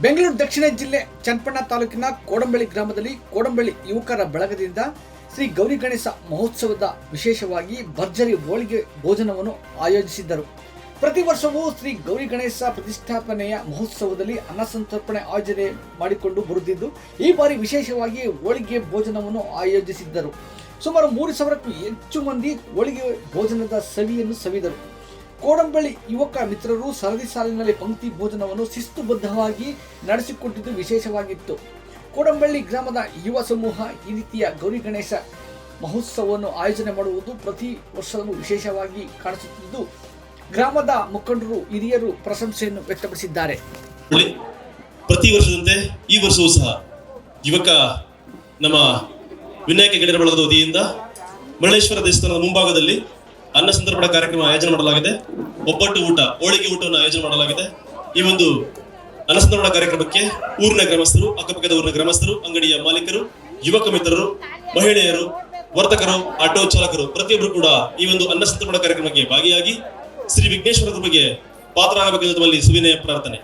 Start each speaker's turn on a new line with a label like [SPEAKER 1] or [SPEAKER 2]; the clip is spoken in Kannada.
[SPEAKER 1] ಬೆಂಗಳೂರು ದಕ್ಷಿಣ ಜಿಲ್ಲೆ ಚನ್ನಪಟ್ಟಣ ತಾಲೂಕಿನ ಕೋಡಂಬಳ್ಳಿ ಗ್ರಾಮದಲ್ಲಿ ಕೋಡಂಬಳ್ಳಿ ಯುವಕರ ಬಳಗದಿಂದ ಶ್ರೀ ಗೌರಿ ಗಣೇಶ ಮಹೋತ್ಸವದ ವಿಶೇಷವಾಗಿ ಭರ್ಜರಿ ಹೋಳಿಗೆ ಭೋಜನವನ್ನು ಆಯೋಜಿಸಿದ್ದರು. ಪ್ರತಿ ವರ್ಷವೂ ಶ್ರೀ ಗೌರಿ ಗಣೇಶ ಪ್ರತಿಷ್ಠಾಪನೆಯ ಮಹೋತ್ಸವದಲ್ಲಿ ಅನ್ನಸಂತರ್ಪಣೆ ಆಯೋಜನೆ ಮಾಡಿಕೊಂಡು ಬರುತ್ತಿದ್ದು, ಈ ಬಾರಿ ವಿಶೇಷವಾಗಿ ಹೋಳಿಗೆ ಭೋಜನವನ್ನು ಆಯೋಜಿಸಿದ್ದರು. ಸುಮಾರು 3,000ಕ್ಕೂ ಹೆಚ್ಚು ಮಂದಿ ಹೋಳಿಗೆ ಭೋಜನದ ಸವಿಯನ್ನು ಸವಿದರು. ಕೋಡಂಬಳ್ಳಿ ಯುವಕ ಮಿತ್ರರು ಸರದಿ ಸಾಲಿನಲ್ಲಿ ಪಂಕ್ತಿ ಭೋಜನವನ್ನು ಶಿಸ್ತುಬದ್ಧವಾಗಿ ನಡೆಸಿಕೊಟ್ಟಿದ್ದು ವಿಶೇಷವಾಗಿತ್ತು. ಕೋಡಂಬಳ್ಳಿ ಗ್ರಾಮದ ಯುವ ಸಮೂಹ ಈ ರೀತಿಯ ಗೌರಿ ಗಣೇಶ ಮಹೋತ್ಸವವನ್ನು ಆಯೋಜನೆ ಮಾಡುವುದು ಪ್ರತಿ ವರ್ಷವೂ ವಿಶೇಷವಾಗಿ ಕಾಣಿಸುತ್ತಿದ್ದು, ಗ್ರಾಮದ ಮುಖಂಡರು ಹಿರಿಯರು ಪ್ರಶಂಸೆಯನ್ನು ವ್ಯಕ್ತಪಡಿಸಿದ್ದಾರೆ.
[SPEAKER 2] ಪ್ರತಿ ವರ್ಷದಂತೆ ಈ ವರ್ಷವೂ ಸಹ ಯುವಕ ನಮ್ಮ ವಿನಾಯಕ ಗೆಳೆಯರ ಬಳಗದ ವತಿಯಿಂದ ಮರಳೇಶ್ವರ ದೇವಸ್ಥಾನದ ಮುಂಭಾಗದಲ್ಲಿ ಅನ್ನ ಸಂತರ್ಪಣಾ ಕಾರ್ಯಕ್ರಮ ಆಯೋಜನೆ ಮಾಡಲಾಗಿದೆ. ಒಬ್ಬಟ್ಟು ಊಟ, ಹೋಳಿಗೆ ಊಟವನ್ನು ಆಯೋಜನೆ ಮಾಡಲಾಗಿದೆ. ಈ ಒಂದು ಅನ್ನ ಸಂತರ್ಪಣಾ ಕಾರ್ಯಕ್ರಮಕ್ಕೆ ಊರಿನ ಗ್ರಾಮಸ್ಥರು, ಅಕ್ಕಪಕ್ಕದ ಊರಿನ ಗ್ರಾಮಸ್ಥರು, ಅಂಗಡಿಯ ಮಾಲೀಕರು, ಯುವಕ ಮಿತ್ರರು, ಮಹಿಳೆಯರು, ವರ್ತಕರು, ಆಟೋ ಚಾಲಕರು ಪ್ರತಿಯೊಬ್ಬರು ಕೂಡ ಈ ಒಂದು ಅನ್ನ ಸಂತರ್ಪಣಾ ಕಾರ್ಯಕ್ರಮಕ್ಕೆ ಭಾಗಿಯಾಗಿ ಶ್ರೀ ವಿಘ್ನೇಶ್ವರ ಕೃಪೆಗೆ ಪಾತ್ರರಾಗಬೇಕೆಂದು ತಮ್ಮಲ್ಲಿ ಸುವಿನಯ ಪ್ರಾರ್ಥನೆ.